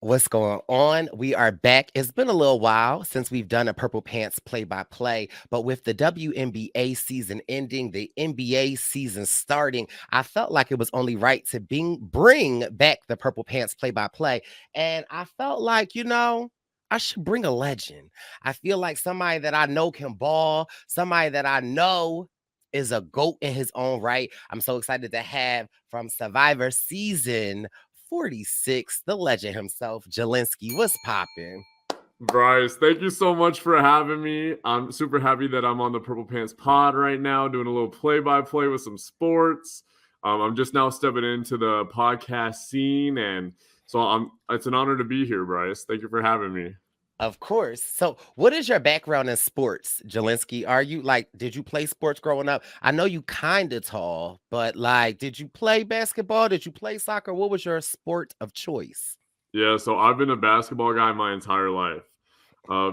What's going on? We are back. It's been a little while since we've done a Purple Pants play-by-play, but with the WNBA season ending, the NBA season starting, I felt like it was only right to bring back the Purple Pants play-by-play. And I felt like, I should bring a legend. I feel like somebody that I know can ball, somebody that I know is a GOAT in his own right. I'm so excited to have from Survivor season 46, the legend himself, Jelinski. What's popping? Bryce, thank you so much for having me. I'm super happy that I'm on the Purple Pants pod right now, doing a little play-by-play with some sports. I'm just now stepping into the podcast scene, and so It's an honor to be here, Bryce. Thank you for having me. Of course. So, what is your background in sports, Jelinski? Are you like, did you play sports growing up? I know you kind of tall, but like, did you play basketball? Did you play soccer? What was your sport of choice? Yeah, so I've been a basketball guy my entire life.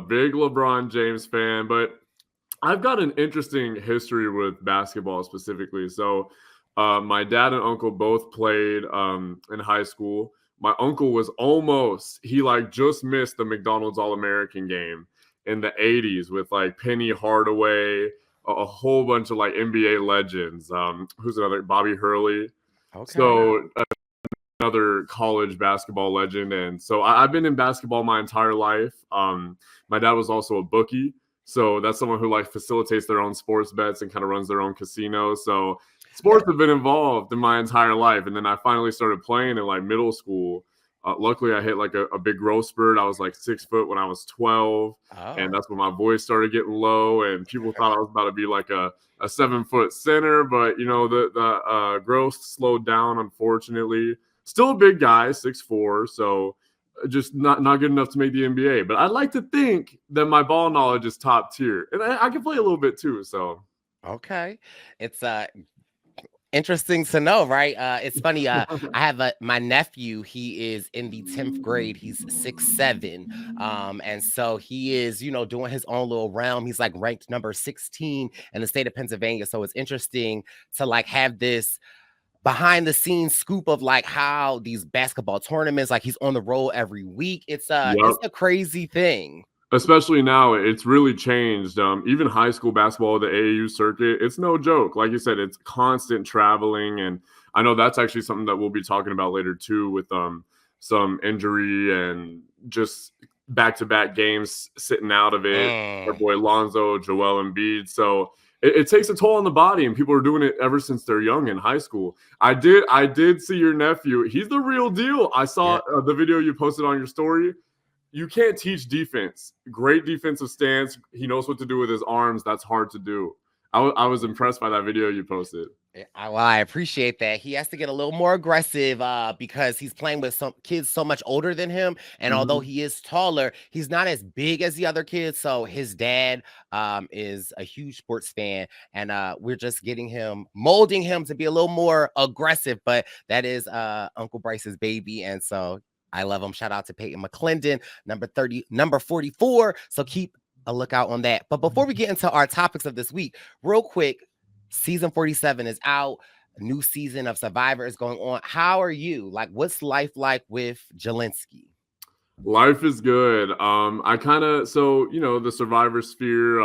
Big LeBron James fan, but I've got an interesting history with basketball specifically. My dad and uncle both played in high school. My uncle was he like just missed the McDonald's All American game in the 80s with like Penny Hardaway, a whole bunch of like NBA legends. Who's another? Bobby Hurley. Okay. So another college basketball legend. And so I've been in basketball my entire life. My dad was also a bookie. So that's someone who like facilitates their own sports bets and kind of runs their own casino. So sports have been involved in my entire life. And then I finally started playing in like middle school. Luckily, I hit like a big growth spurt. I was like 6 foot when I was 12. And Oh, that's when my voice started getting low. And people thought I was about to be like a 7 foot center. But, the growth slowed down, unfortunately. Still a big guy, 6'4", so just not good enough to make the NBA. But I'd like to think that my ball knowledge is top tier, and I can play a little bit too. So okay. It's interesting to know, right? It's funny. I have my nephew. He is in the 10th grade. He's 6'7", and so he is, doing his own little realm. He's like ranked number 16 in the state of Pennsylvania. So it's interesting to like have this behind the scenes scoop of like how these basketball tournaments, like he's on the road every week. yep. It's a crazy thing. Especially now, it's really changed. Even high school basketball, the AAU circuit, it's no joke. Like you said, it's constant traveling, and I know that's actually something that we'll be talking about later too, with some injury and just back-to-back games sitting out of it. Our Mm. boy Lonzo, Joel Embiid. So it takes a toll on the body, and people are doing it ever since they're young in high school. I did see your nephew. He's the real deal. I saw Yeah. the video you posted on your story. You can't teach defense. Great defensive stance. He knows what to do with his arms. That's hard to do. I was impressed by that video you posted. I appreciate that. He has to get a little more aggressive because he's playing with some kids so much older than him. And although Mm-hmm. he is taller, he's not as big as the other kids. So his dad is a huge sports fan. And we're just molding him to be a little more aggressive. But that is Uncle Bryce's baby. And so I love him. Shout out to Peyton McClendon, number 30, number 44. So keep a lookout on that. But before we get into our topics of this week, real quick, season 47 is out. A new season of Survivor is going on. How are you? Like, what's life like with Jelinski? Life is good. I kind of the survivor sphere.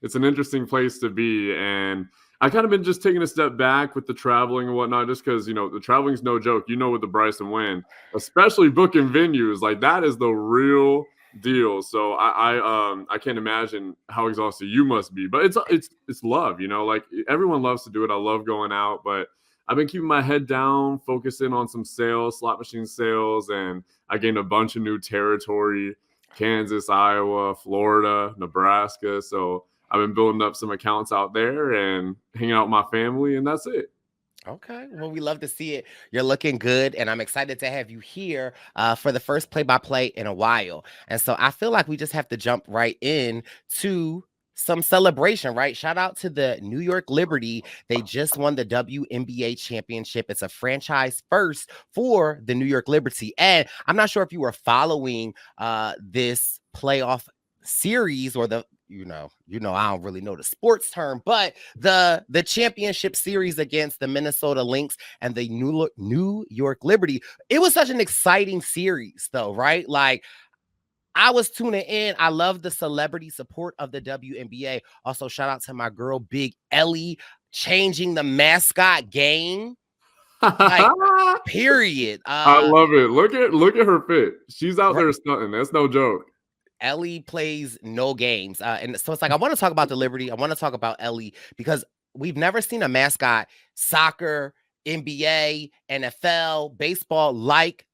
It's an interesting place to be, and I kind of been just taking a step back with the traveling and whatnot, just because the traveling's no joke. With the Bryson win, especially booking venues like that is the real deal. So I can't imagine how exhausted you must be, but it's love. Like everyone loves to do it. I love going out, but I've been keeping my head down, focusing on some sales, slot machine sales, and I gained a bunch of new territory: Kansas, Iowa, Florida, Nebraska. So I've been building up some accounts out there and hanging out with my family, and that's it. Okay, well, we love to see it. You're looking good, and I'm excited to have you here for the first play-by-play in a while. And so I feel like we just have to jump right in to some celebration, right? Shout out to the New York Liberty. They just won the WNBA Championship. It's a franchise first for the New York Liberty. And I'm not sure if you were following this playoff series or the I don't really know the sports term, but the championship series against the Minnesota Lynx and the New York Liberty, it was such an exciting series, though, right? Like, I was tuning in. I love the celebrity support of the WNBA. Also, shout out to my girl, Big Ellie, changing the mascot game. Like, period. I love it. Look at her fit. She's out Right. there stunting. That's no joke. Ellie plays no games. And so it's like, I want to talk about the Liberty. I want to talk about Ellie because we've never seen a mascot, soccer, NBA, NFL, baseball like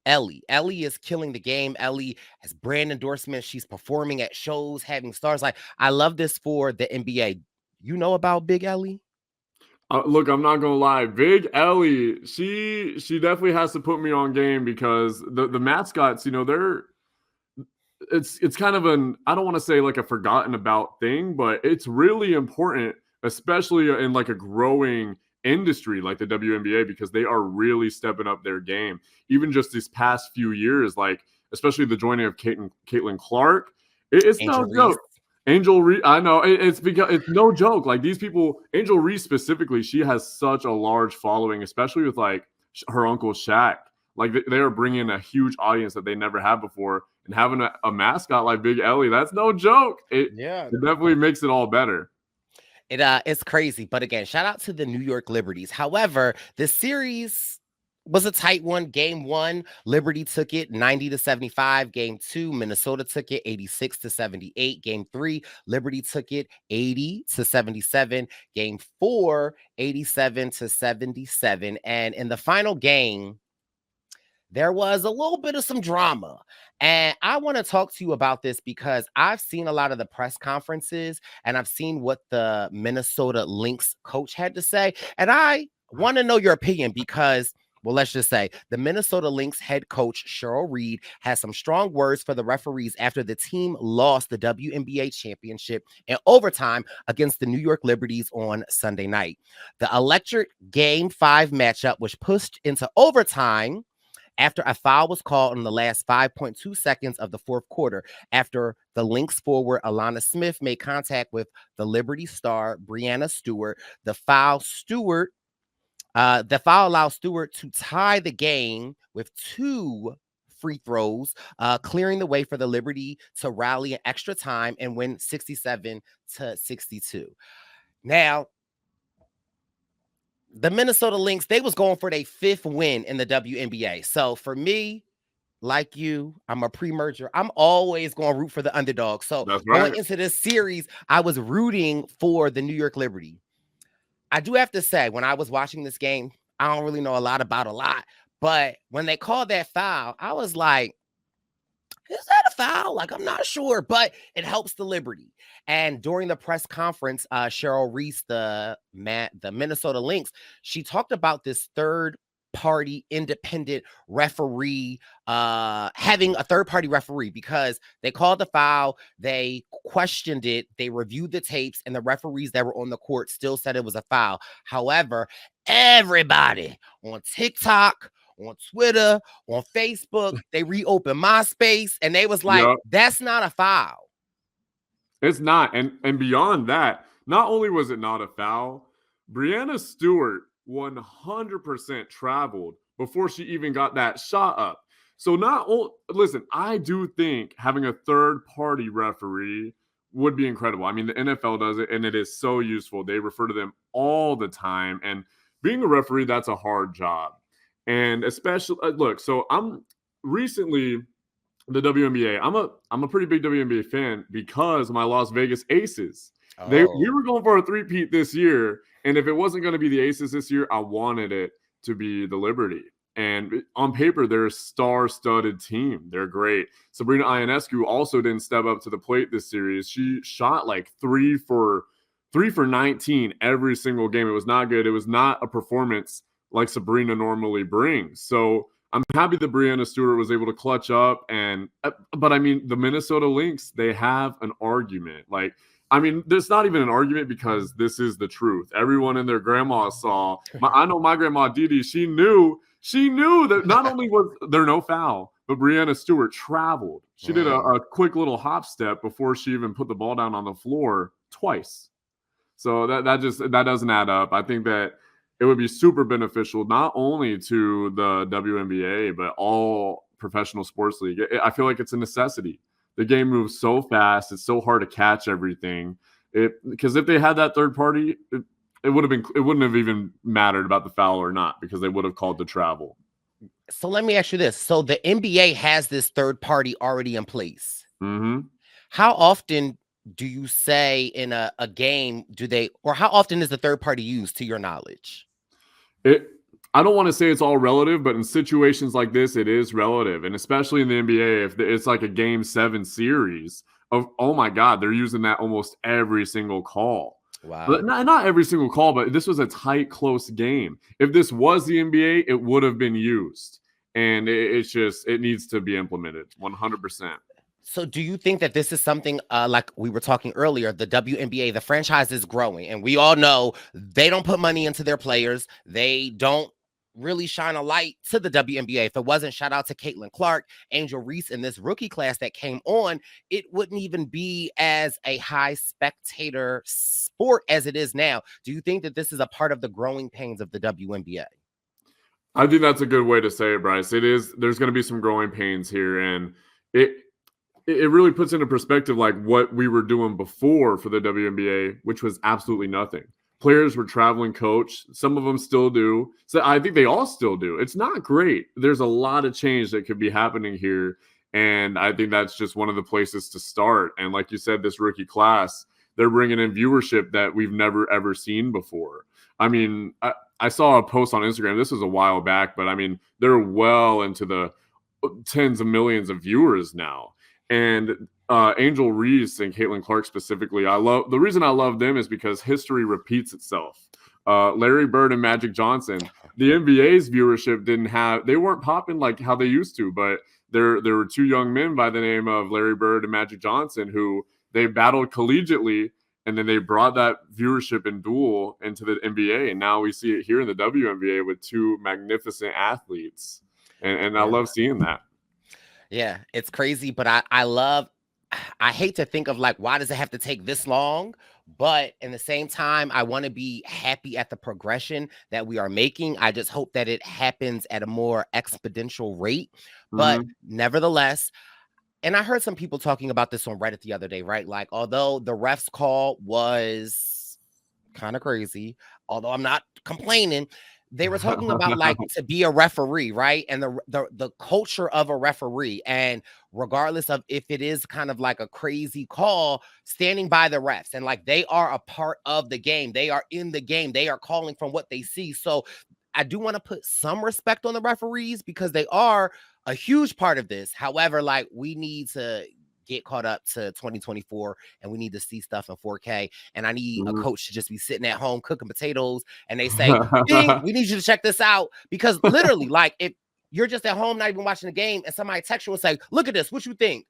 Ellie. Ellie is killing the game. Ellie has brand endorsements. She's performing at shows, having stars. Like, I love this for the NBA. You know about Big Ellie? Look, I'm not gonna lie. Big Ellie, she definitely has to put me on game because the mascots, they're it's kind of an, I don't want to say like a forgotten about thing, but it's really important, especially in like a growing industry like the WNBA, because they are really stepping up their game. Even just these past few years, like especially the joining of Caitlin Clark, it's Angel no Reese. joke. Angel Reese, I know it's because it's no joke. Like these people, Angel Reese specifically, she has such a large following, especially with like her uncle Shaq. Like they are bringing a huge audience that they never had before, and having a mascot like Big Ellie, that's no joke. Yeah. It definitely makes it all better. It's crazy. But again, shout out to the New York Liberties. However, the series was a tight one. Game 1, Liberty took it 90-75. Game 2, Minnesota took it 86-78. Game 3, Liberty took it 80-77. Game 4, 87-77. And in the final game, there was a little bit of some drama. And I want to talk to you about this because I've seen a lot of the press conferences and I've seen what the Minnesota Lynx coach had to say. And I want to know your opinion because, well, let's just say the Minnesota Lynx head coach, Cheryl Reed, has some strong words for the referees after the team lost the WNBA Championship in overtime against the New York Liberties on Sunday night. The electric Game 5 matchup was pushed into overtime after a foul was called in the last 5.2 seconds of the fourth quarter, after the Lynx forward Alana Smith made contact with the Liberty star Breanna Stewart. The foul allowed Stewart to tie the game with 2 free throws, clearing the way for the Liberty to rally in extra time and win 67-62. Now, the Minnesota Lynx, they was going for their 5th win in the WNBA. So for me, like you, I'm a pre-merger. I'm always going to root for the underdog. So That's right. going into this series, I was rooting for the New York Liberty. I do have to say, when I was watching this game, I don't really know a lot, but when they called that foul, I was like, is that a foul? Like, I'm not sure, but it helps the Liberty. And during the press conference, Cheryl Reese, the Minnesota Lynx, she talked about this third-party independent referee, having a third-party referee because they called the foul, they questioned it, they reviewed the tapes, and the referees that were on the court still said it was a foul. However, everybody on TikTok, on Twitter, on Facebook, they reopened MySpace, and they was like, Yep. that's not a foul. It's not. And beyond that, not only was it not a foul, Breanna Stewart 100% traveled before she even got that shot up. So listen, I do think having a third-party referee would be incredible. I mean, the NFL does it, and it is so useful. They refer to them all the time. And being a referee, that's a hard job. And especially, look, so I'm recently the WNBA. I'm a pretty big WNBA fan because my Las Vegas Aces. We were going for a three-peat this year, and if it wasn't going to be the Aces this year, I wanted it to be the Liberty. And on paper, they're a star-studded team. They're great. Sabrina Ionescu also didn't step up to the plate this series. She shot like 3 for 19 every single game. It was not good. It was not a performance like Sabrina normally brings. So I'm happy that Breanna Stewart was able to clutch up. But I mean, the Minnesota Lynx, they have an argument. Like, I mean, there's not even an argument because this is the truth. Everyone and their grandma saw. I know my grandma Didi. She knew that not only was there no foul, but Breanna Stewart traveled. She did Mm. a quick little hop step before she even put the ball down on the floor twice. So that doesn't add up. I think that it would be super beneficial not only to the WNBA but all professional sports league. I feel like it's a necessity. The game moves so fast; it's so hard to catch everything. Because if they had that third party, it wouldn't have even mattered about the foul or not because they would have called the travel. So let me ask you this. So the NBA has this third party already in place. Mm-hmm. How often do you say in a game or how often is the third party used to your knowledge? It I don't want to say it's all relative, but in situations like this, it is relative, and especially in the NBA, if it's like a Game 7 series, oh my God, they're using that almost every single call. But Wow. not every single call, but this was a tight, close game. If this was the NBA, it would have been used, and it needs to be implemented 100%. So do you think that this is something like we were talking earlier, the WNBA, the franchise is growing, and we all know they don't put money into their players. They don't really shine a light to the WNBA. If it wasn't, shout out to Caitlin Clark, Angel Reese, and this rookie class that came on, it wouldn't even be as a high spectator sport as it is now. Do you think that this is a part of the growing pains of the WNBA? I think that's a good way to say it, Bryce. It is. There's going to be some growing pains here, and it it really puts into perspective like what we were doing before for the WNBA, which was absolutely nothing. Players were traveling coach. Some of them still do. So I think they all still do. It's not great. There's a lot of change that could be happening here. And I think that's just one of the places to start. And like you said, this rookie class, they're bringing in viewership that we've never, ever seen before. I mean, I saw a post on Instagram. This was a while back, but I mean, they're well into the tens of millions of viewers now. And Angel Reese and Caitlin Clark specifically, the reason I love them is because history repeats itself. Larry Bird and Magic Johnson, the NBA's viewership they weren't popping like how they used to, but there were two young men by the name of Larry Bird and Magic Johnson who they battled collegiately, and then they brought that viewership and duel into the NBA, and now we see it here in the WNBA with two magnificent athletes, and I Yeah. love seeing that. Yeah, it's crazy, but I hate to think of like why does it have to take this long? But in the same time, I want to be happy at the progression that we are making. I just hope that it happens at a more exponential rate. But Mm-hmm. nevertheless, and I heard some people talking about this on Reddit the other day, right? Like, although the ref's call was kind of crazy, although I'm not complaining, they were talking about like to be a referee, right? And the culture of a referee, and regardless of if it is kind of like a crazy call, standing by the refs and like they are a part of the game, they are in the game, they are calling from what they see. So I do want to put some respect on the referees because they are a huge part of this. However, like we need to get caught up to 2024 and we need to see stuff in 4K. And I need a Mhm. coach to just be sitting at home cooking potatoes and they say, ding, we need you to check this out. Because literally, like if you're just at home, not even watching the game, and somebody texts you and say, look at this, what you think?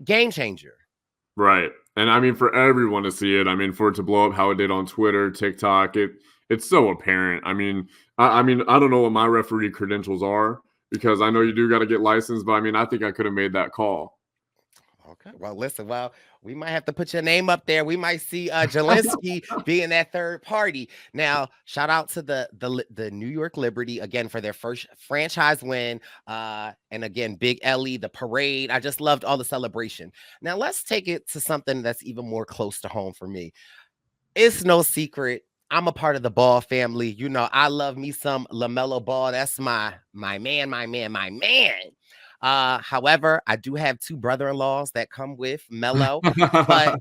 Game changer. Right. And I mean, for everyone to see it, I mean, for it to blow up how it did on Twitter, TikTok, it's so apparent. I mean, I don't know what my referee credentials are because I know you do got to get licensed, but I mean, I think I could have made that call. Okay. Well, listen, we might have to put your name up there. We might see Jelinski being that third party. Now, shout out to the New York Liberty again for their first franchise win. And again, Big Ellie, the parade. I just loved all the celebration. Now, let's take it to something that's even more close to home for me. It's no secret. I'm a part of the Ball family. You know, I love me some LaMelo Ball. That's my man, my man, my man. However, I do have two brother-in-laws that come with Melo, but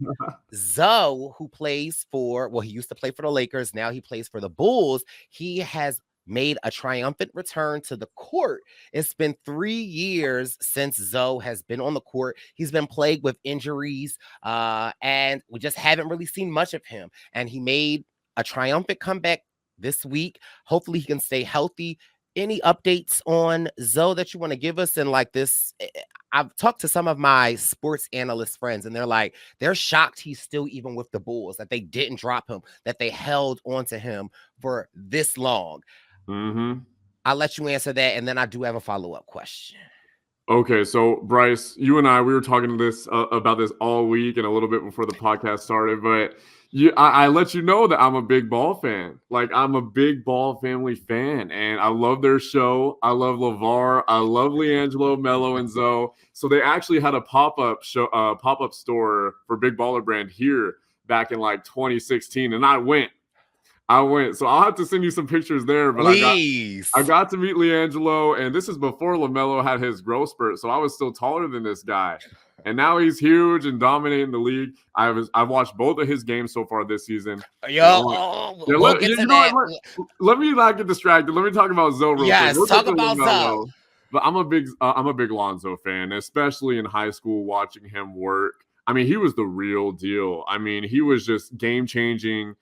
Zoe, who he used to play for the Lakers, now he plays for the Bulls. He has made a triumphant return to the court. It's been 3 years since Zoe has been on the court. He's been plagued with injuries, and we just haven't really seen much of him. And he made a triumphant comeback this week. Hopefully, he can stay healthy. Any updates on Zoe that you want to give us? And like this, I've talked to some of my sports analyst friends, and they're shocked he's still even with the Bulls, that they didn't drop him, that they held on to him for this long. Mm-hmm. I'll let you answer that, and then I do have a follow-up question. Okay, so Bryce, you and we were talking about this all week and a little bit before the podcast started, but I let you know that I'm a big ball fan. Like I'm a big ball family fan, and I love their show. I love LeVar. I love LiAngelo, Melo, and Zoe. So they actually had a pop up store for Big Baller Brand here back in like 2016, and I went. So I'll have to send you some pictures there. But Please. I got to meet LiAngelo, and this is before LaMelo had his growth spurt, so I was still taller than this guy. And now he's huge and dominating the league. I've watched both of his games so far this season. We'll get to that. Let me not get distracted. Let me talk about Zoe real quick. Yes, talk about Zoe. But I'm a big Lonzo fan, especially in high school, watching him work. I mean, he was the real deal. I mean, he was just game changing.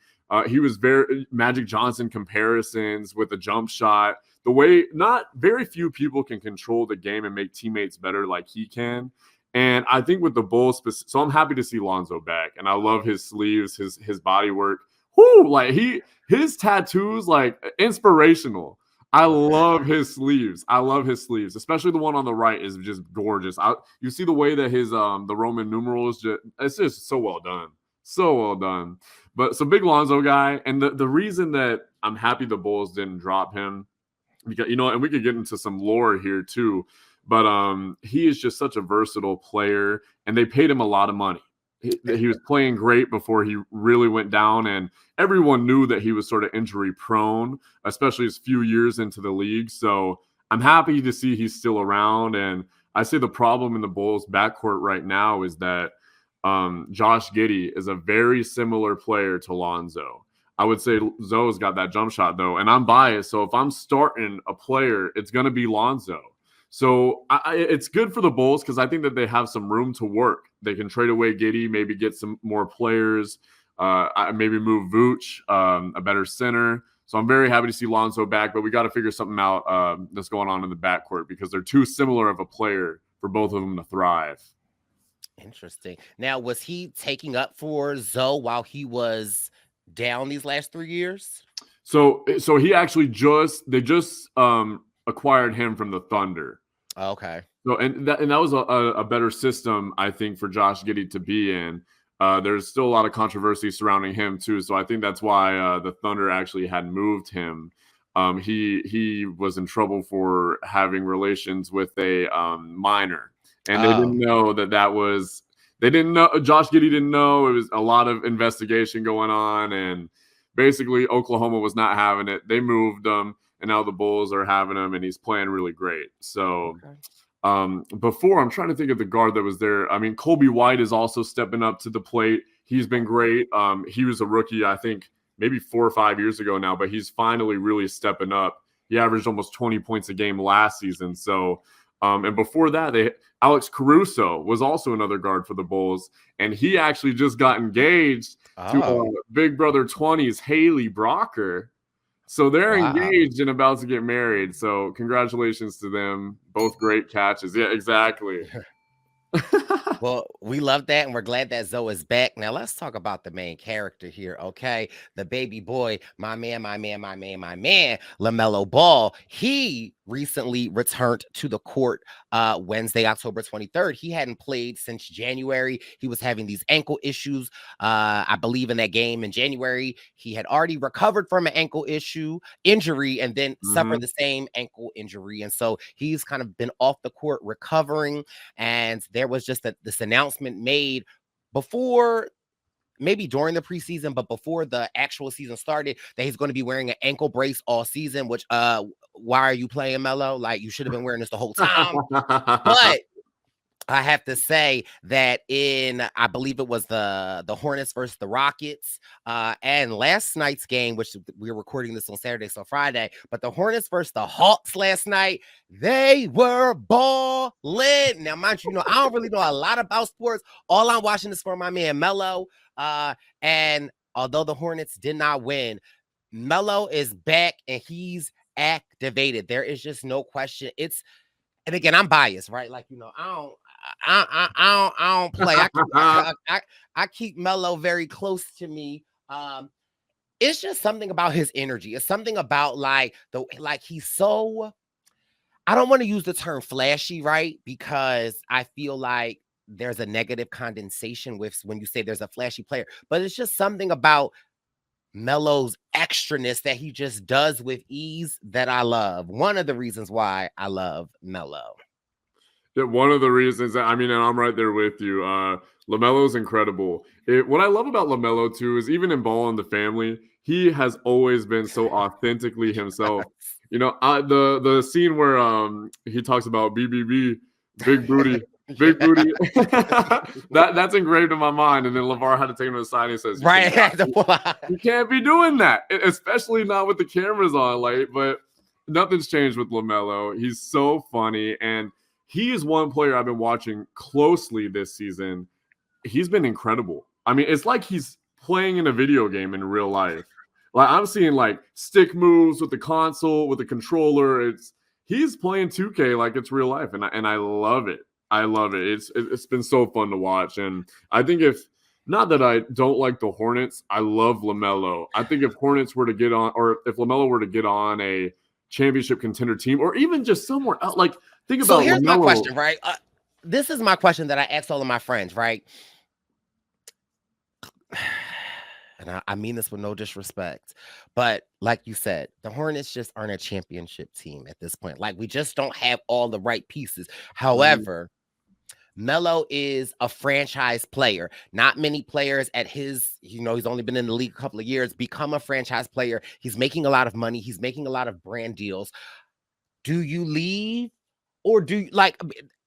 He was very Magic Johnson comparisons with the jump shot. The way not very few people can control the game and make teammates better like he can. And I think with the Bulls, so I'm happy to see Lonzo back. And I love his sleeves, his body work. Whoo, like his tattoos, like inspirational. I love his sleeves. Especially the one on the right is just gorgeous. You see the way that his the Roman numerals it's just so well done. So well done. But so big Lonzo guy. And the reason that I'm happy the Bulls didn't drop him, because and we could get into some lore here too. But he is just such a versatile player, and they paid him a lot of money. He was playing great before he really went down, and everyone knew that he was sort of injury prone, especially his few years into the league. So I'm happy to see he's still around. And I say the problem in the Bulls backcourt right now is that Josh Giddey is a very similar player to Lonzo. I would say Zoe's got that jump shot though, and I'm biased. So if I'm starting a player, it's going to be Lonzo. So it's good for the Bulls because I think that they have some room to work. They can trade away Giddey, maybe get some more players, maybe move Vooch, a better center. So I'm very happy to see Lonzo back, but we got to figure something out that's going on in the backcourt because they're too similar of a player for both of them to thrive. Interesting. Now, was he taking up for Zoe while he was down these last 3 years? So he actually they just acquired him from the Thunder. Okay. So and that was a better system, I think, for Josh Giddey to be in. There's still a lot of controversy surrounding him too, so I think that's why the Thunder actually had moved him. He was in trouble for having relations with a minor, and they didn't know that was. They didn't know. Josh Giddey didn't know. It was a lot of investigation going on, and basically Oklahoma was not having it. They moved him. And now the Bulls are having him, and he's playing really great. So before, I'm trying to think of the guard that was there. I mean, Kobe White is also stepping up to the plate. He's been great. He was a rookie, I think, maybe 4 or 5 years ago now, but he's finally really stepping up. He averaged almost 20 points a game last season. So, and before that, Alex Caruso was also another guard for the Bulls, and he actually just got engaged to Big Brother 20's Haley Brocker. So they're engaged and about to get married. So congratulations to them. Both great catches. Yeah, exactly. Well, we love that, and we're glad that Zoe is back. Now, let's talk about the main character here, okay? The baby boy, my man, LaMelo Ball. He recently returned to the court Wednesday, October 23rd. He hadn't played since January. He was having these ankle issues. I believe in that game in January, he had already recovered from an ankle injury, and then suffered the same ankle injury. And so he's kind of been off the court recovering. And there was just this announcement made before, maybe during the preseason, but before the actual season started, that he's going to be wearing an ankle brace all season, which why are you playing, Melo? Like, you should have been wearing this the whole time. But I have to say that I believe it was the Hornets versus the Rockets, and last night's game, which we're recording this on Saturday, so Friday, but the Hornets versus the Hawks last night, they were balling. Now, mind you, I don't really know a lot about sports. All I'm watching is for my man Melo, and although the Hornets did not win, Melo is back and he's activated. There is just no question. And again, I'm biased, right? Like, I don't play. I keep Melo very close to me. It's just something about his energy. It's something about he's so, I don't want to use the term flashy, right? Because I feel like there's a negative condensation with when you say there's a flashy player, but it's just something about Melo's extraness that he just does with ease that I love. One of the reasons why I love Melo. Yeah, one of the reasons that, I mean, and I'm right there with you. LaMelo's incredible. What I love about LaMelo too is even in Ball in the Family, he has always been so authentically himself. You know, the scene where he talks about BBB, big booty, big Yeah. booty. That's engraved in my mind. And then LeVar had to take him aside. And he says, Right. you can't be doing that, especially not with the cameras on. Like, but nothing's changed with LaMelo. He's so funny, and he is one player I've been watching closely this season. He's been incredible. I mean, it's like he's playing in a video game in real life. Like I'm seeing like stick moves with the console, with the controller. He's playing 2K like it's real life, and I love it. I love it. It's been so fun to watch, and I think if not that I don't like the Hornets, I love LaMelo. I think if Hornets were to get on, or if LaMelo were to get on a championship contender team, or even just somewhere else, like think So about here's my LaMelo. question, right? This is my question that I ask all of my friends, right? And I mean this with no disrespect, but like you said, the Hornets just aren't a championship team at this point. Like we just don't have all the right pieces. However, Melo is a franchise player. Not many players at his, he's only been in the league a couple of years, become a franchise player. He's making a lot of money. He's making a lot of brand deals. Do you leave or do you like,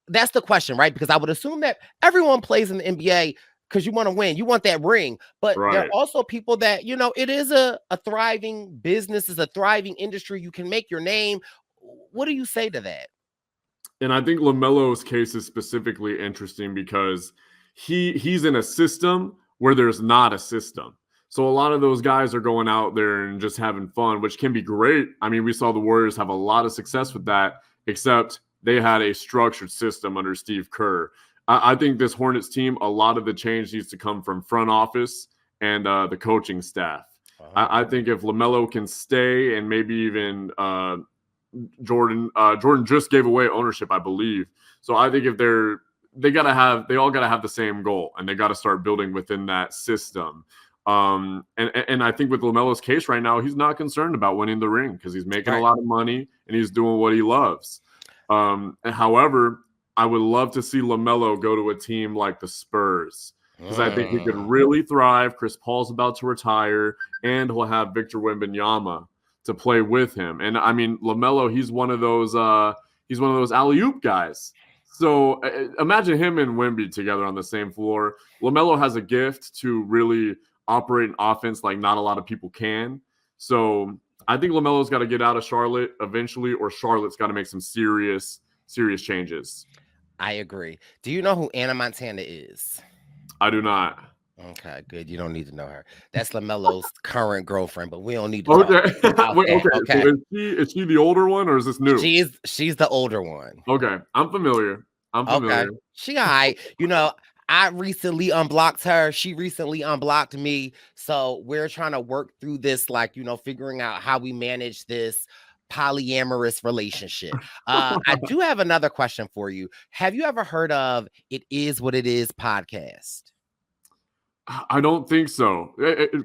that's the question, right? Because I would assume that everyone plays in the NBA because you want to win, you want that ring. But there are Right. also people that, it is a thriving business, is a thriving industry. You can make your name. What do you say to that? And I think LaMelo's case is specifically interesting because he's in a system where there's not a system. So a lot of those guys are going out there and just having fun, which can be great. I mean, we saw the Warriors have a lot of success with that, except they had a structured system under Steve Kerr. I think this Hornets team, a lot of the change needs to come from front office and the coaching staff. I think if LaMelo can stay and maybe even Jordan just gave away ownership, I believe. So I think if they all gotta have the same goal, and they got to start building within that system. And I think with LaMelo's case right now, he's not concerned about winning the ring because he's making a lot of money and he's doing what he loves. However, I would love to see LaMelo go to a team like the Spurs because I think he could really thrive. Chris Paul's about to retire, and he'll have Victor Wembanyama to play with him. And I mean, LaMelo, he's one of those alley-oop guys. So imagine him and Wemby together on the same floor. LaMelo has a gift to really operate an offense like not a lot of people can. So I think LaMelo's got to get out of Charlotte eventually, or Charlotte's got to make some serious changes. I agree. Do you know who Anna Montana is? I do not. Okay, good. You don't need to know her. That's LaMelo's current girlfriend, but we don't need to Okay. talk about Wait, that. okay. So is she the older one, or is this new? She's the older one. Okay. I'm familiar. Okay. She all right. I recently unblocked her. She recently unblocked me. So we're trying to work through this, like, figuring out how we manage this polyamorous relationship. I do have another question for you. Have you ever heard of It Is What It Is podcast? I don't think so.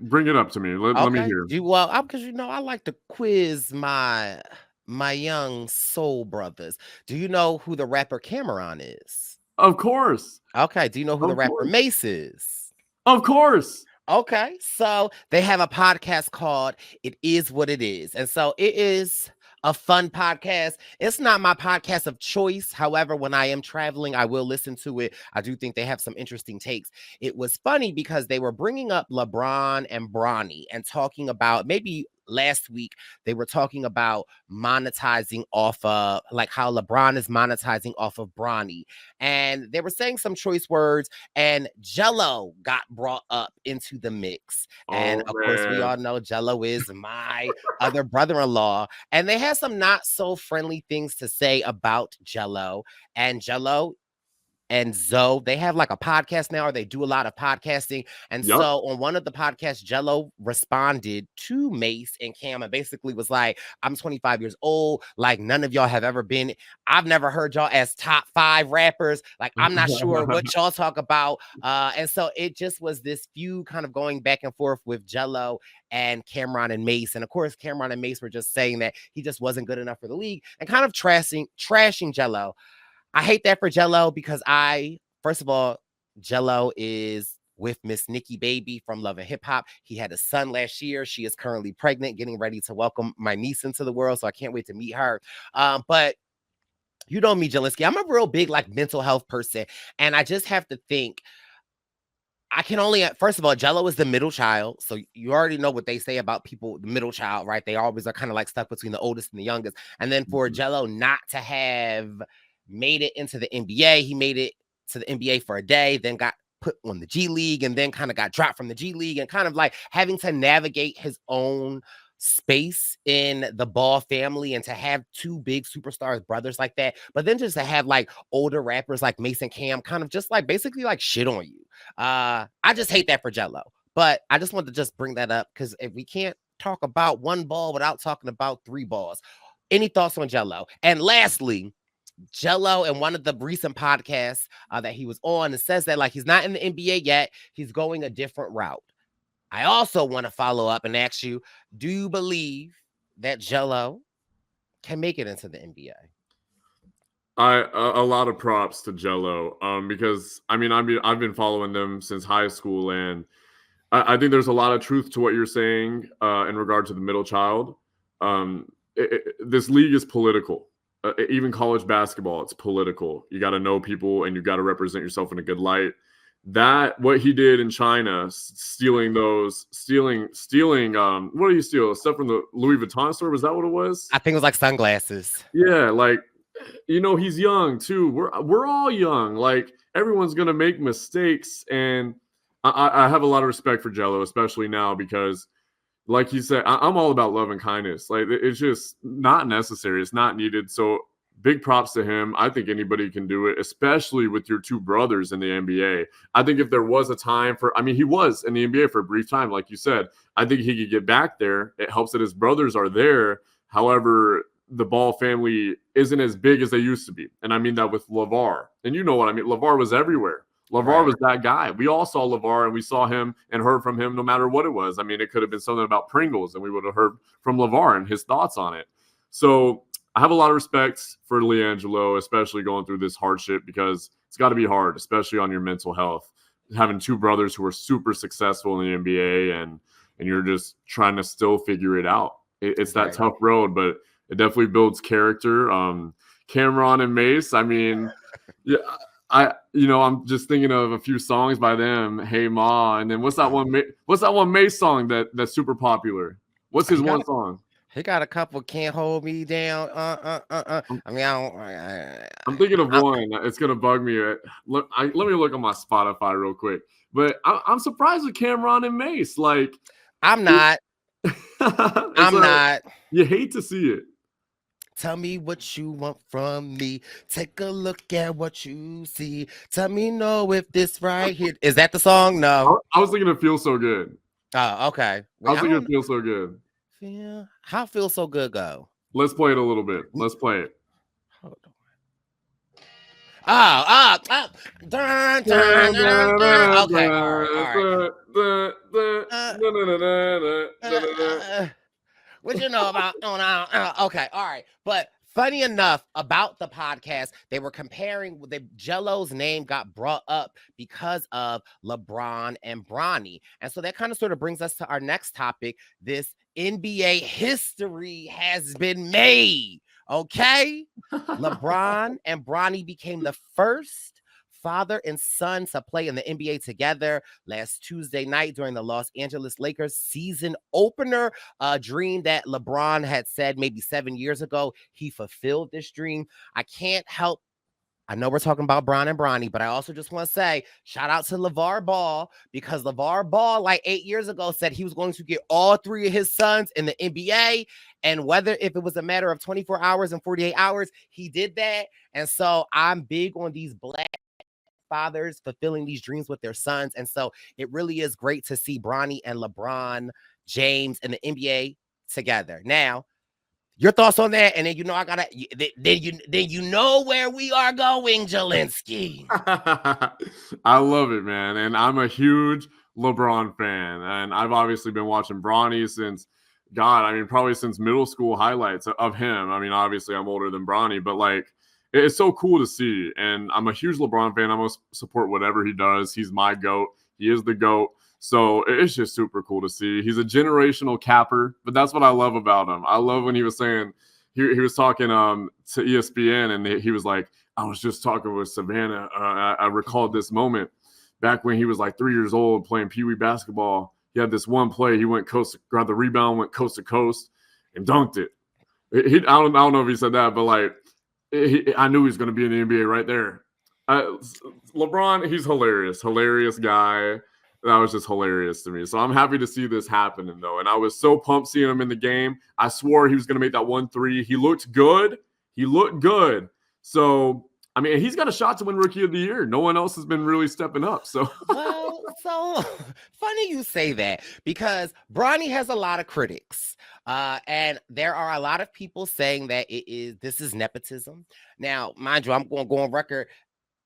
Bring it up to me. Let me hear. Because I like to quiz my young soul brothers. Do you know who the rapper Cameron is? Of course. Okay. Do you know who the rapper Mace is? Of course. Okay. So they have a podcast called It Is What It Is. And so it is a fun podcast. It's not my podcast of choice. However, when I am traveling, I will listen to it. I do think they have some interesting takes. It was funny because they were bringing up LeBron and Bronny and talking about maybe last week they were talking about monetizing off of like how LeBron is monetizing off of Bronny, and they were saying some choice words, and Jello got brought up into the mix. And of course, we all know Jello is my other brother-in-law, and they had some not so friendly things to say about Jello. And Jello and Zoe, they have like a podcast now, or they do a lot of podcasting. And Yep. so on one of the podcasts, Jello responded to Mace and Cam and basically was like, I'm 25 years old. Like, none of y'all have ever been. I've never heard y'all as top 5 rappers. Like, I'm not sure what y'all talk about. And so it just was this feud kind of going back and forth with Jello and Cameron and Mace. And of course, Cameron and Mace were just saying that he just wasn't good enough for the league and kind of trashing Jello. I hate that for Jello because first of all, Jello is with Miss Nikki Baby from Love and Hip Hop. He had a son last year. She is currently pregnant, getting ready to welcome my niece into the world. So I can't wait to meet her. But you know me, Jelinski, I'm a real big like mental health person. And I just have to think, I can only, first of all, Jello is the middle child. So you already know what they say about people, the middle child, right? They always are kind of like stuck between the oldest and the youngest. And then for Jello not to have made it into the NBA, he made it to the NBA for a day, then got put on the G League and then kind of got dropped from the G League and kind of like having to navigate his own space in the Ball family and to have 2 big superstars, brothers like that, but then just to have like older rappers like Mason Cam kind of just like basically like shit on you. I just hate that for Jello, but I just wanted to just bring that up because if we can't talk about one ball without talking about 3 balls. Any thoughts on Jello? And lastly, Jello in one of the recent podcasts that he was on, it says that like he's not in the NBA yet, he's going a different route. I also want to follow up and ask you, do you believe that Jello can make it into the NBA? A lot of props to Jello, because I've been following them since high school, and I think there's a lot of truth to what you're saying in regard to the middle child. This league is political. Even college basketball, it's political. You got to know people, and you got to represent yourself in a good light. That what he did in China, stealing. What did he steal? Stuff from the Louis Vuitton store? Was that what it was? I think it was like sunglasses. Yeah, like, he's young too. We're all young. Like, everyone's gonna make mistakes, and I have a lot of respect for Jello, especially now because, like you said, I'm all about love and kindness. Like, it's just not necessary. It's not needed. So big props to him. I think anybody can do it, especially with your 2 brothers in the NBA. I think if there was a time he was in the NBA for a brief time, like you said. I think he could get back there. It helps that his brothers are there. However, the Ball family isn't as big as they used to be. And I mean that with LeVar. And you know what I mean? LeVar was everywhere. LeVar was that guy. We all saw LeVar, and we saw him and heard from him no matter what it was. I mean, it could have been something about Pringles, and we would have heard from LeVar and his thoughts on it. So I have a lot of respect for LiAngelo, especially going through this hardship, because it's got to be hard, especially on your mental health. Having 2 brothers who are super successful in the NBA, and you're just trying to still figure it out. It's that tough road, but it definitely builds character. Cameron and Mace, I mean, yeah, I'm just thinking of a few songs by them. Hey Ma, and then what's that one Mace song that's super popular? What's his one song? He got a couple. Can't hold me down. I mean, I'm thinking of one. It's gonna bug me. Let me look on my Spotify real quick. But I'm surprised with Cameron and Mace. Like, I'm not. I'm not. You hate to see it. Tell me what you want from me. Take a look at what you see. Tell me no if this right here. Is that the song? No. I was thinking of Feel So Good. Oh, okay. I was thinking of Feel So Good. How Feel So Good go? Let's play it a little bit. Let's play it. Hold on. Dun, dun, dun, dun. Okay, all right. What you know about? Okay, all right. But funny enough, about the podcast, they were comparing. Jello's name got brought up because of LeBron and Bronny, and so that kind of sort of brings us to our next topic. This NBA history has been made. Okay, LeBron and Bronny became the first father and son to play in the NBA together last Tuesday night during the Los Angeles Lakers season opener. A dream that LeBron had said maybe 7 years ago. He fulfilled this dream. I know we're talking about Bron and Bronny, but I also just want to say shout out to LeVar Ball, because LeVar Ball, like 8 years ago, said he was going to get all 3 of his sons in the NBA. And if it was a matter of 24 hours and 48 hours, he did that. And so I'm big on these Black fathers fulfilling these dreams with their sons. And so it really is great to see Bronny and LeBron James in the NBA together. Now, your thoughts on that, and then I gotta then you know where we are going, Jelinski. I love it, man. And I'm a huge LeBron fan. And I've obviously been watching Bronny since, God, I mean, probably since middle school highlights of him. I mean, obviously, I'm older than Bronny, but like, it's so cool to see. And I'm a huge LeBron fan. I'm going to support whatever he does. He's my GOAT. He is the GOAT. So it's just super cool to see. He's a generational capper, but that's what I love about him. I love when he was saying, he was talking to ESPN, and he was like, I was just talking with Savannah. I recalled this moment back when he was like 3 years old playing Pee Wee basketball. He had this one play. He went grabbed the rebound, went coast to coast, and dunked it. I don't know if he said that, but like, I knew he was going to be in the NBA right there. LeBron, he's hilarious guy. That was just hilarious to me. So I'm happy to see this happening, though. And I was so pumped seeing him in the game. I swore he was going to make that 1-3. He looked good. So, I mean, he's got a shot to win Rookie of the Year. No one else has been really stepping up. So, well, so funny you say that, because Bronny has a lot of critics. And there are a lot of people saying that this is nepotism. Now, mind you, I'm going to go on record.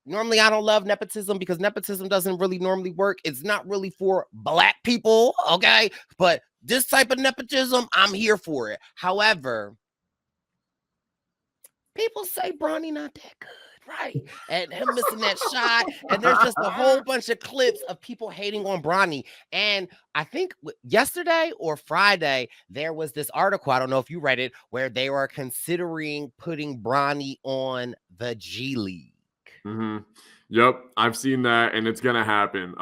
Normally, I don't love nepotism because nepotism doesn't really normally work. It's not really for Black people, okay? But this type of nepotism, I'm here for it. However, people say Bronny not that good, right? And him missing that shot. And there's just a whole bunch of clips of people hating on Bronny. And I think yesterday or Friday, there was this article, I don't know if you read it, where they were considering putting Bronny on the G League. Mm-hmm. Yep, I've seen that, and it's gonna happen.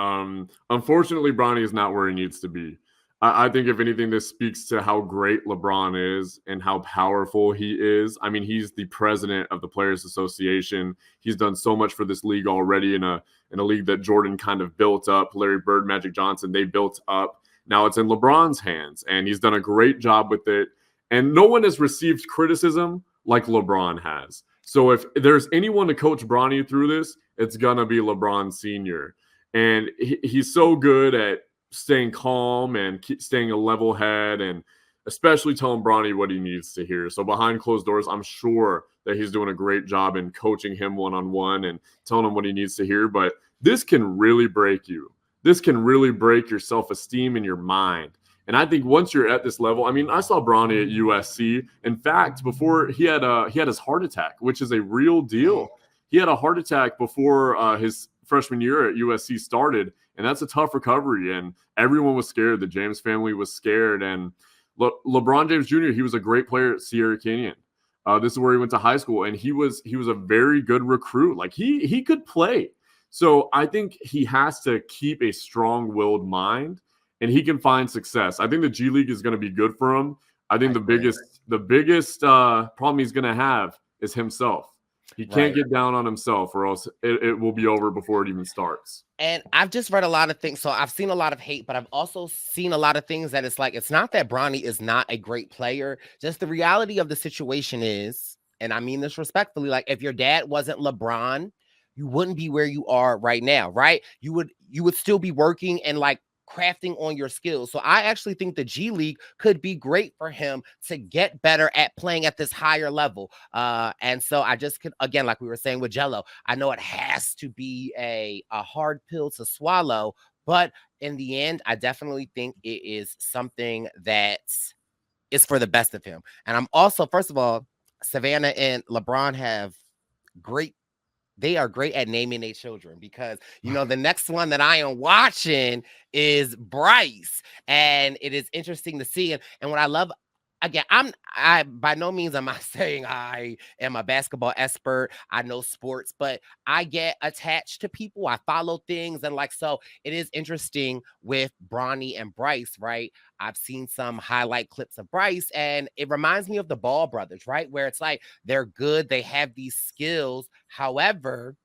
Unfortunately, Bronny is not where he needs to be. I think, if anything, this speaks to how great LeBron is and how powerful he is. I mean, he's the president of the Players Association. He's done so much for this league already, in a league that Jordan kind of built up. Larry Bird, Magic Johnson, they built up. Now it's in LeBron's hands, and he's done a great job with it. And no one has received criticism like LeBron has. So if there's anyone to coach Bronny through this, it's going to be LeBron Sr. And he's so good at staying calm and staying a level head, and especially telling Bronny what he needs to hear. So behind closed doors, I'm sure that he's doing a great job in coaching him one-on-one and telling him what he needs to hear. But this can really break you. This can really break your self-esteem and your mind. And I think once you're at this level, I mean, I saw Bronny at USC. In fact, before he had his heart attack, which is a real deal. He had a heart attack before his freshman year at USC started, and that's a tough recovery. And everyone was scared. The James family was scared. And LeBron James Jr., he was a great player at Sierra Canyon. This is where he went to high school, and he was a very good recruit. Like he could play. So I think he has to keep a strong-willed mind, and he can find success. I think the G League is going to be good for him. I think the biggest problem he's going to have is himself. He can't get down on himself, or else it will be over before it even starts. And I've just read a lot of things. So I've seen a lot of hate, but I've also seen a lot of things that it's like, it's not that Bronny is not a great player. Just the reality of the situation is, and I mean this respectfully, like if your dad wasn't LeBron, you wouldn't be where you are right now, right? You would still be working and like crafting on your skills. So I actually think the G League could be great for him to get better at playing at this higher level. And so I just could, again, like we were saying with Jello, I know it has to be a hard pill to swallow, but in the end, I definitely think it is something that is for the best of him. And I'm also, first of all, Savannah and LeBron they are great at naming their children, because, the next one that I am watching is Bryce. And it is interesting to see. And what I love, again, I by no means am I saying I am a basketball expert. I know sports, but I get attached to people. I follow things. And so it is interesting with Bronny and Bryce, right? I've seen some highlight clips of Bryce, and it reminds me of the Ball brothers, right? Where it's like, they're good. They have these skills. However,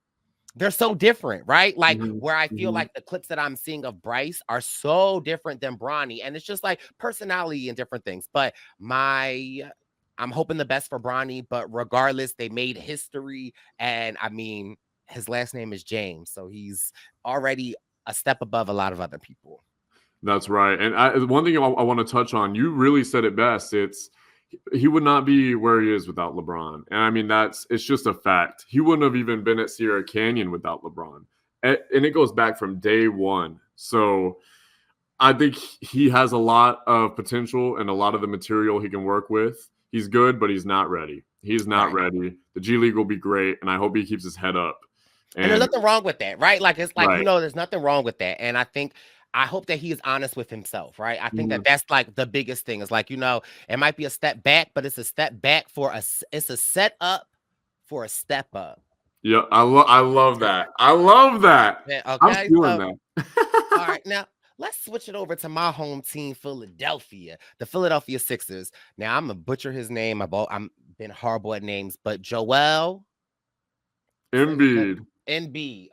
they're so different, right? Like where I feel like the clips that I'm seeing of Bryce are so different than Bronny. And it's just like personality and different things. But I'm hoping the best for Bronny, but regardless, they made history. And I mean, his last name is James, so he's already a step above a lot of other people. That's right. And one thing I want to touch on, you really said it best. He would not be where he is without LeBron. And I mean, it's just a fact. He wouldn't have even been at Sierra Canyon without LeBron. And it goes back from day one. So I think he has a lot of potential and a lot of the material he can work with. He's good, but he's not ready. He's not ready. The G League will be great, and I hope he keeps his head up. And there's nothing wrong with that, right? Like, it's like, right. there's nothing wrong with that. And I hope that he is honest with himself, right? I think that that's like the biggest thing. It's like, it might be a step back, but it's a step back it's a set up for a step up. Yeah, I love that. I love that. Yeah, okay, I'm feeling that. All right, now let's switch it over to my home team, Philadelphia, the Philadelphia Sixers. Now I'm gonna butcher his name. I'm been horrible at names, but Joel Embiid.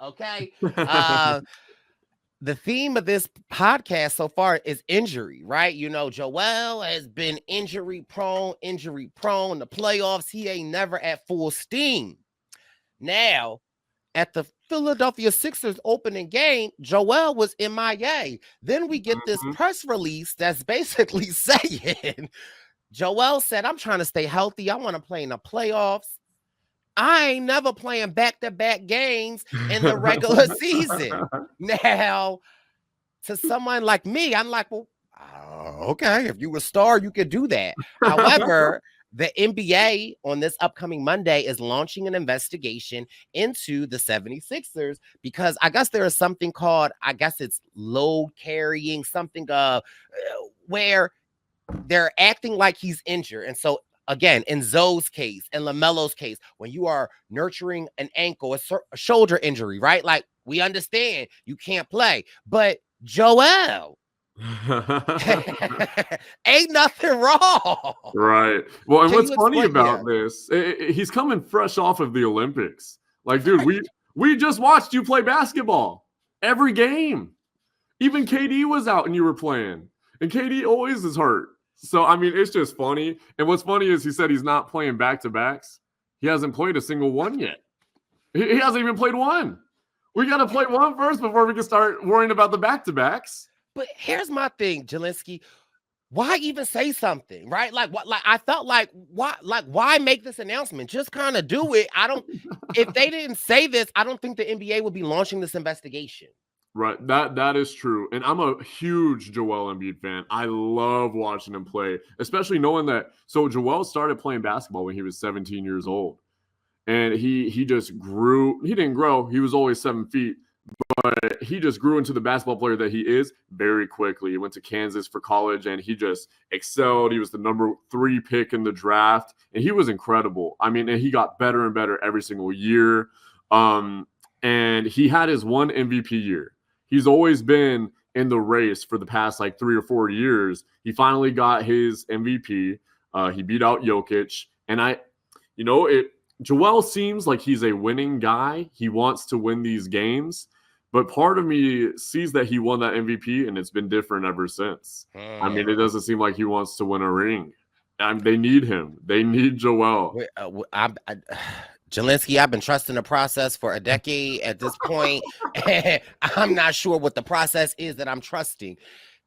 Okay. The theme of this podcast so far is injury, right? Joel has been injury prone. The playoffs, he ain't never at full steam. Now, at the Philadelphia Sixers opening game, Joel was MIA. Then we get this press release that's basically saying, Joel said, I'm trying to stay healthy. I want to play in the playoffs. I ain't never playing back-to-back games in the regular season. Now, to someone like me, I'm like, well, okay, if you were a star, you could do that. However, the NBA on this upcoming Monday is launching an investigation into the 76ers because I guess there is something called, it's load carrying, something where they're acting like he's injured. And so, again, in Zoe's case and LaMelo's case, when you are nurturing an ankle, a shoulder injury, right? Like, we understand you can't play, but Joel, ain't nothing wrong. Right. Well, and what's funny about this, he's coming fresh off of the Olympics. Like, dude, we just watched you play basketball every game. Even KD was out and you were playing. And KD always is hurt. So, I mean, it's just funny. And what's funny is he said he's not playing back-to-backs. He hasn't played a single one yet. He hasn't even played one. We got to play one first before we can start worrying about the back-to-backs. But here's my thing, Jelinski. Why even say something, right? Like, what? Like, I felt like, why make this announcement? Just kind of do it. If they didn't say this, I don't think the NBA would be launching this investigation. Right. That is true. And I'm a huge Joel Embiid fan. I love watching him play, especially knowing that. So Joel started playing basketball when he was 17 years old. And he just grew. He didn't grow. He was always 7 feet. But he just grew into the basketball player that he is very quickly. He went to Kansas for college, and he just excelled. He was the number 3 pick in the draft, and he was incredible. I mean, and he got better and better every single year. And he had his one MVP year. He's always been in the race for the past 3 or 4 years. He finally got his MVP. He beat out Jokic. And Joel seems like he's a winning guy. He wants to win these games. But part of me sees that he won that MVP, and it's been different ever since. I mean, it doesn't seem like he wants to win a ring. They need him. They need Joel. Jelinski, I've been trusting the process for a decade at this point. And I'm not sure what the process is that I'm trusting.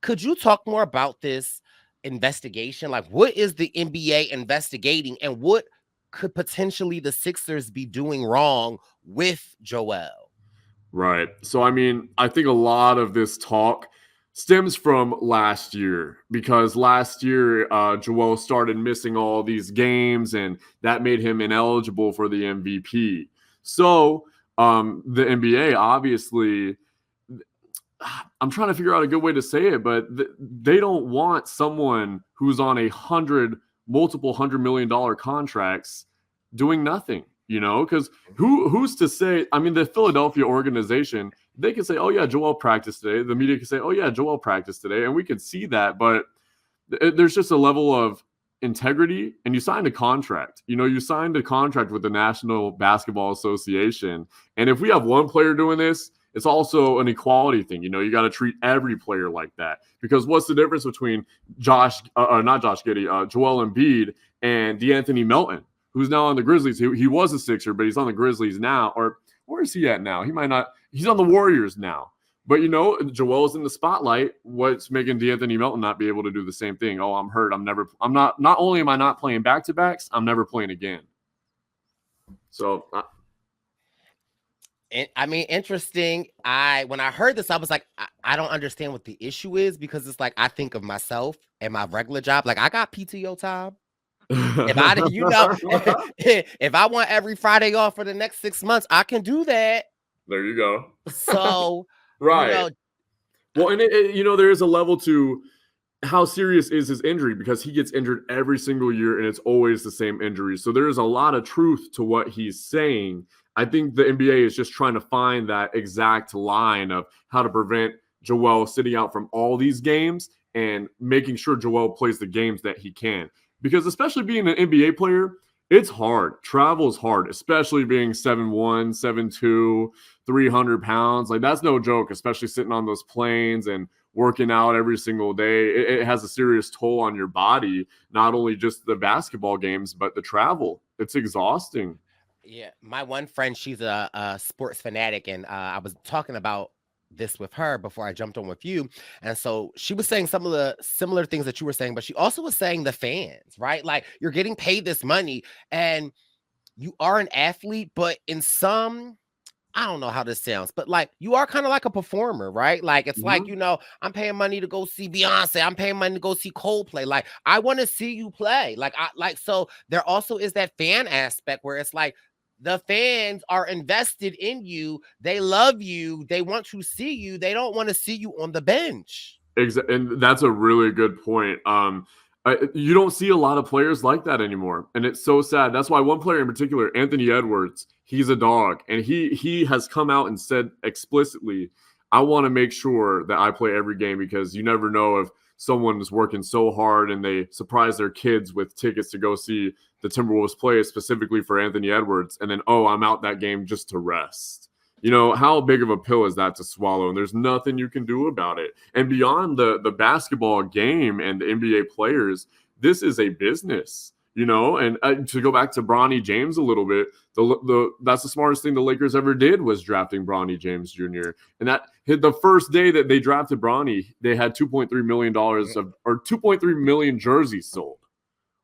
Could you talk more about this investigation? Like, what is the NBA investigating, and what could potentially the Sixers be doing wrong with Joel? Right. So, I mean, I think a lot of this talk stems from last year, because last year Joel started missing all these games, and that made him ineligible for the MVP. So the NBA, obviously, I'm trying to figure out a good way to say it, but they don't want someone who's on multiple $100 million contracts doing nothing. Because who's to say? I mean, the Philadelphia organization, they can say, oh, yeah, Joel practiced today. The media can say, oh, yeah, Joel practiced today. And we can see that. But there's just a level of integrity. And you signed a contract. You signed a contract with the National Basketball Association. And if we have one player doing this, it's also an equality thing. You got to treat every player like that. Because what's the difference between Joel Embiid and DeAnthony Melton, who's now on the Grizzlies? He was a Sixer, but he's on the Grizzlies now. Or where is he at now? He might not. He's on the Warriors now. But, Joel's in the spotlight. What's making D'Anthony Melton not be able to do the same thing? Oh, I'm hurt. Not only am I not playing back-to-backs, I'm never playing again. So, I mean, interesting. When I heard this, I was like, I don't understand what the issue is, because it's like I think of myself and my regular job. Like, I got PTO time. If I, if I want every Friday off for the next 6 months, I can do that. There you go. So, right. Well, and there is a level to how serious is his injury, because he gets injured every single year and it's always the same injury. So there is a lot of truth to what he's saying. I think the NBA is just trying to find that exact line of how to prevent Joel sitting out from all these games and making sure Joel plays the games that he can. Because especially being an NBA player, it's hard. Travel is hard, especially being 7'1", 7'2", 300 pounds. Like, that's no joke, especially sitting on those planes and working out every single day. It has a serious toll on your body, not only just the basketball games, but the travel. It's exhausting. Yeah, my one friend, she's a sports fanatic, and I was talking about this with her before I jumped on with you. And so she was saying some of the similar things that you were saying, but she also was saying the fans, right? Like, you're getting paid this money and you are an athlete, but in some, I don't know how this sounds, but like, you are kind of like a performer, right? Like, it's like, I'm paying money to go see Beyonce. I'm paying money to go see Coldplay. Like, I want to see you play. So there also is that fan aspect where it's like, the fans are invested in you. They love you. They want to see you. They don't want to see you on the bench. Exactly. And that's a really good point. You don't see a lot of players like that anymore. And it's so sad. That's why one player in particular, Anthony Edwards, he's a dog. And he has come out and said explicitly, I want to make sure that I play every game, because you never know if someone is working so hard and they surprise their kids with tickets to go see the Timberwolves play specifically for Anthony Edwards. And then, I'm out that game just to rest. How big of a pill is that to swallow? And there's nothing you can do about it. And beyond the basketball game and the NBA players, this is a business, and to go back to Bronny James a little bit, that's the smartest thing the Lakers ever did, was drafting Bronny James Jr. And that hit the first day that they drafted Bronny, they had $2.3 million or 2.3 million jerseys sold,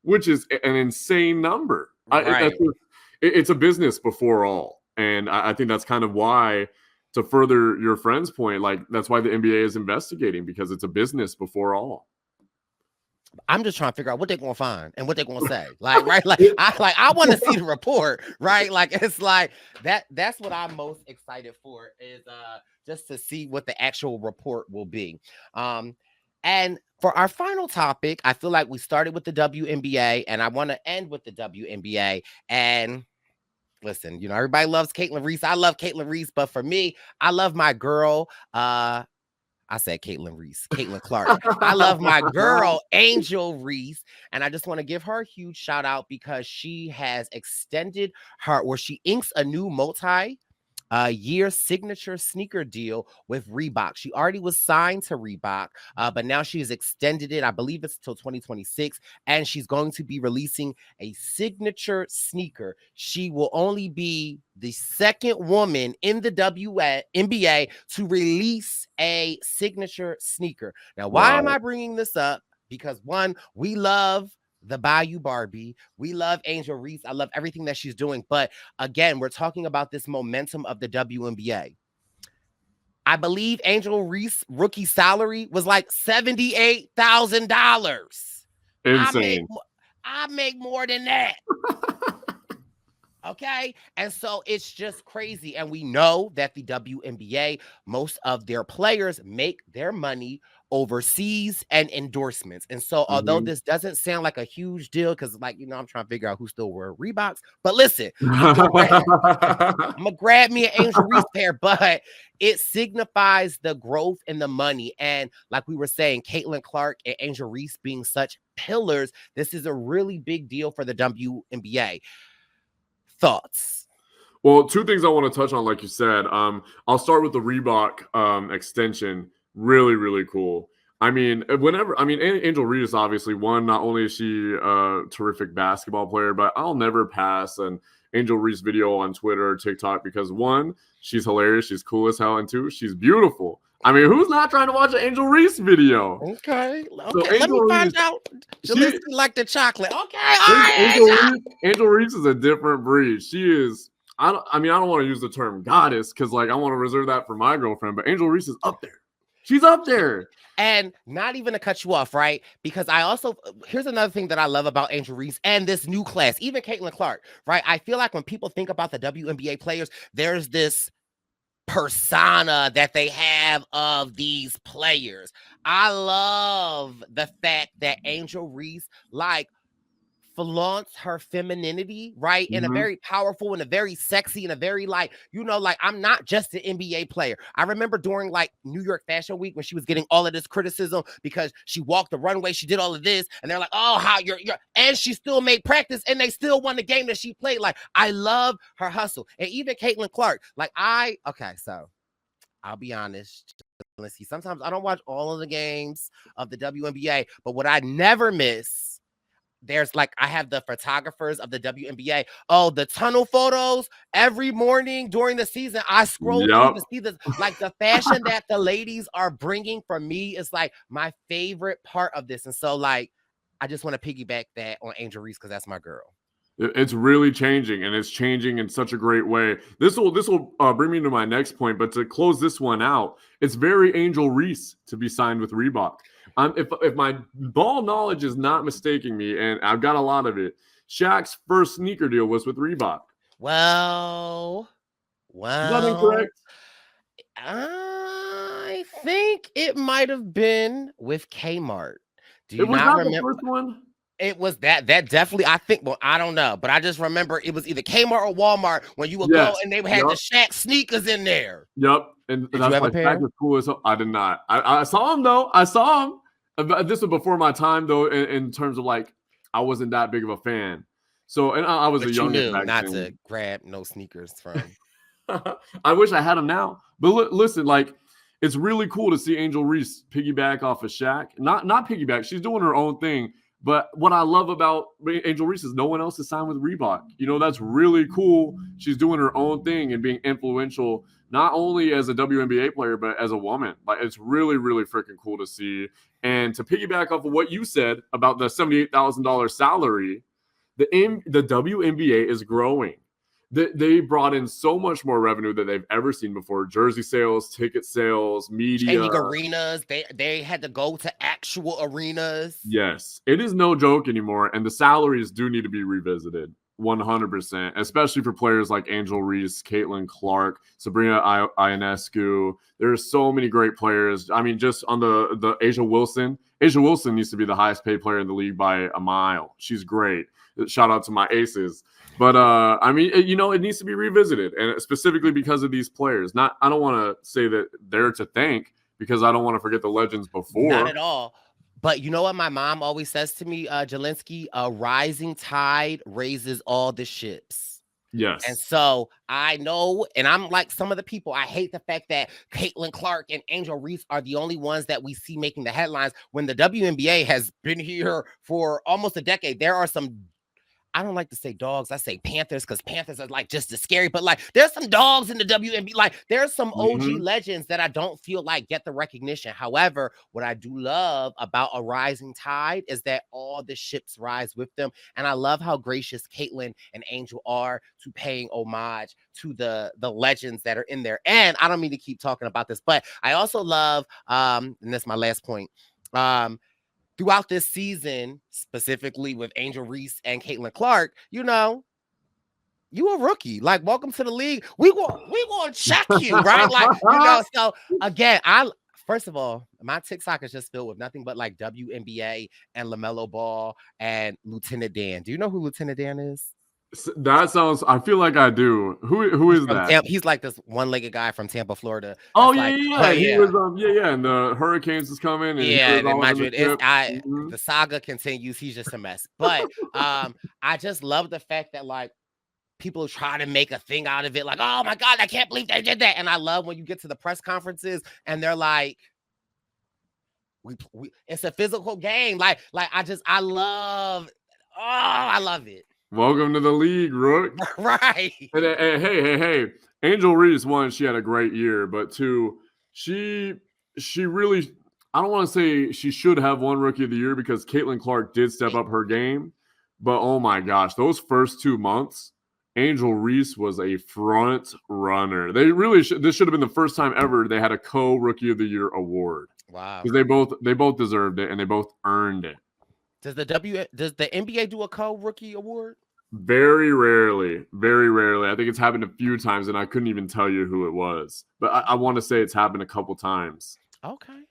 which is an insane number. Right. It's a business before all. And I think that's kind of why, to further your friend's point, like, that's why the NBA is investigating, because it's a business before all. I'm just trying to figure out what they're going to find and what they're going to say. Like, right. I want to see the report, right? Like, it's like that's what I'm most excited for, is just to see what the actual report will be. And for our final topic, I feel like we started with the WNBA, and I want to end with the WNBA. And listen, everybody loves Caitlin Reese. I love Caitlin Reese, but for me, I love my girl. I said Caitlin Reese, Caitlin Clark. I love my girl, Angel Reese. And I just want to give her a huge shout out, because she has extended she inks a new year signature sneaker deal with Reebok. She already was signed to Reebok, but now she has extended it. I believe it's till 2026, and she's going to be releasing a signature sneaker. She will only be the second woman in the WNBA to release a signature sneaker. Now, why am I bringing this up? Because one, we love the Bayou Barbie. We love Angel Reese. I love everything that she's doing. But again, we're talking about this momentum of the WNBA. I believe Angel Reese rookie salary was like $78,000. Insane. I make more than that. Okay. And so it's just crazy. And we know that the WNBA, most of their players make their money overseas and endorsements. And so although this doesn't sound like a huge deal, because I'm trying to figure out who still wear Reeboks, but listen, I'm gonna grab me an Angel Reese pair, but it signifies the growth and the money. And like we were saying, Caitlin Clark and Angel Reese being such pillars, this is a really big deal for the WNBA. Thoughts? Well, two things I want to touch on, like you said. I'll start with the Reebok extension. Really, really cool. Angel Reese, obviously, not only is she a terrific basketball player, but I'll never pass an Angel Reese video on Twitter or TikTok because one, she's hilarious, she's cool as hell, and two, she's beautiful. I mean, who's not trying to watch an Angel Reese video? Okay. So Let me Angel find Reese, out. Jelisky like the chocolate. Okay. All Angel right. Reese, Angel Reese is a different breed. She is. I don't want to use the term goddess because like I want to reserve that for my girlfriend. But Angel Reese is up there. She's up there. And not even to cut you off, right? Because I also, here's another thing that I love about Angel Reese and this new class, even Caitlin Clark, right? I feel like when people think about the WNBA players, there's this persona that they have of these players. I love the fact that Angel Reese, like, flaunts her femininity, right? In a very powerful and a very sexy and a very like, like I'm not just an NBA player. I remember during like New York Fashion Week when she was getting all of this criticism because she walked the runway, she did all of this, and they're like, oh, how you're and she still made practice and they still won the game that she played. Like, I love her hustle. And even Caitlin Clark, like so I'll be honest. Let's see. Sometimes I don't watch all of the games of the WNBA, but what I never miss, there's like, I have the photographers of the WNBA. Oh, the tunnel photos every morning during the season. I scroll through to see the fashion that the ladies are bringing. For me is like my favorite part of this. And so like, I just want to piggyback that on Angel Reese because that's my girl. It's really changing, and it's changing in such a great way. This will bring me to my next point, but to close this one out, it's very Angel Reese to be signed with Reebok. If my ball knowledge is not mistaking me, and I've got a lot of it, Shaq's first sneaker deal was with Reebok. Well, is that incorrect? I think it might have been with Kmart. Do you It was not not remember? The first one? It was that definitely, I think, well, I don't know, but I just remember it was either Kmart or Walmart when you would go and they had the Shaq sneakers in there. Yep. And did you have a pair? Shaq was cool as hell. I did not. I saw him though. I saw him. This was before my time though, in terms of like, I wasn't that big of a fan. So, and I was a youngin' back not then. to grab no sneakers from. I wish I had them now. But listen, like, it's really cool to see Angel Reese piggyback off of Shaq. Not piggyback. She's doing her own thing. But what I love about Angel Reese is no one else is signed with Reebok. That's really cool. She's doing her own thing and being influential, not only as a WNBA player, but as a woman. Like, it's really, really freaking cool to see. And to piggyback off of what you said about the $78,000 salary, the WNBA is growing. They brought in so much more revenue than they've ever seen before. Jersey sales, ticket sales, media. Changing arenas. They had to go to actual arenas. Yes. It is no joke anymore. And the salaries do need to be revisited 100%, especially for players like Angel Reese, Caitlin Clark, Sabrina Ionescu. There's so many great players. I mean, just on the Asia Wilson. Asia Wilson needs to be the highest paid player in the league by a mile. She's great. Shout out to my aces. But I mean, it needs to be revisited, and specifically because of these players. I don't want to say that they're to thank because I don't want to forget the legends before. Not at all. But you know what my mom always says to me, Jelinski? A rising tide raises all the ships. Yes. And so I know, and I'm like some of the people, I hate the fact that Caitlin Clark and Angel Reese are the only ones that we see making the headlines when the WNBA has been here for almost a decade. There are some, I don't like to say dogs. I say Panthers because Panthers are like just as scary. But like, there's some dogs in the WNBA. Like, there's some OG legends that I don't feel like get the recognition. However, what I do love about a rising tide is that all the ships rise with them. And I love how gracious Caitlin and Angel are to paying homage to the legends that are in there. And I don't mean to keep talking about this, but I also love, and that's my last point. Throughout this season, specifically with Angel Reese and Caitlin Clark, you a rookie. Like, welcome to the league. We gonna check you, right? Like, so again, first of all, my TikTok is just filled with nothing but like WNBA and LaMelo Ball and Lieutenant Dan. Do you know who Lieutenant Dan is? That sounds, I feel like I do. Who is that? He's like this one-legged guy from Tampa, Florida. Oh, yeah. He was, and the hurricanes is coming. And the saga continues. He's just a mess. But I just love the fact that like people try to make a thing out of it. Like, oh my God, I can't believe they did that. And I love when you get to the press conferences and they're like, it's a physical game. I love it. Welcome to the league, Rook. Right. And hey. Angel Reese, one, she had a great year, but two, she really, I don't want to say she should have won Rookie of the Year because Caitlin Clark did step up her game, but oh my gosh, those first 2 months, Angel Reese was a front runner. They really this should have been the first time ever they had a co-Rookie of the Year award. Wow. Because they both deserved it and they both earned it. Does the NBA do a co-rookie award? Very rarely. I think it's happened a few times, and I couldn't even tell you who it was. But I want to say it's happened a couple times. Okay.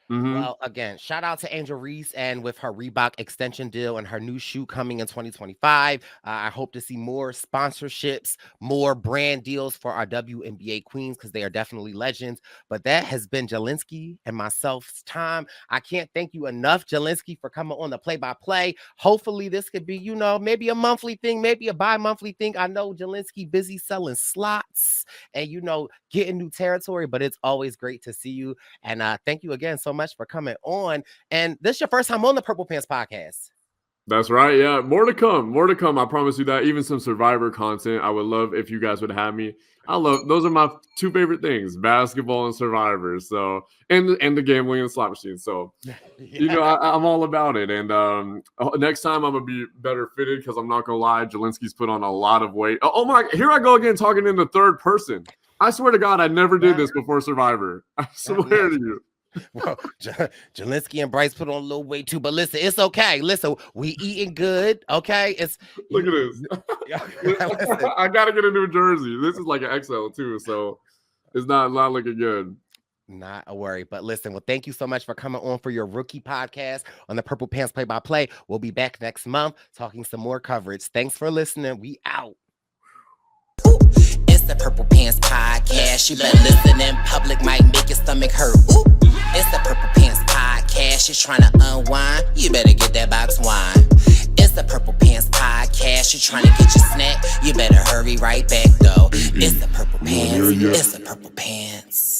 Mm-hmm. Well, again, shout out to Angel Reese, and with her Reebok extension deal and her new shoe coming in 2025, I hope to see more sponsorships, more brand deals for our WNBA queens because they are definitely legends. But that has been Jelinski and myself's time. I can't thank you enough, Jelinski, for coming on the play-by-play. Hopefully this could be, maybe a monthly thing, maybe a bi-monthly thing. I know Jelinski busy selling slots and, getting new territory, but it's always great to see you. And thank you again so much for coming on. And this is your first time on the Purple Pants podcast. That's right. Yeah. More to come. I promise you that. Even some Survivor content. I would love if you guys would have me. Those are my two favorite things, basketball and Survivor. So, and the gambling and the slot machine. So, I'm all about it. And next time I'm going to be better fitted because I'm not going to lie. Jelinski's put on a lot of weight. Oh my, here I go again talking in the third person. I swear to God, I never did this before Survivor. I swear to you. Well, Jelinski and Bryce put on a little weight too, but listen, it's okay. Listen, we eating good, okay? Look at this. I gotta get a new jersey. This is like an XL too, so it's not looking good. Not a worry, but listen. Well, thank you so much for coming on for your rookie podcast on the Purple Pants Play-by-Play. We'll be back next month talking some more coverage. Thanks for listening. We out. It's the Purple Pants Podcast. You better listen in public, might make your stomach hurt. Ooh. It's the Purple Pants Podcast. You're trying to unwind, you better get that box wine. It's the Purple Pants Podcast. You're trying to get your snack, you better hurry right back though. It's the Purple Pants. It's the Purple Pants.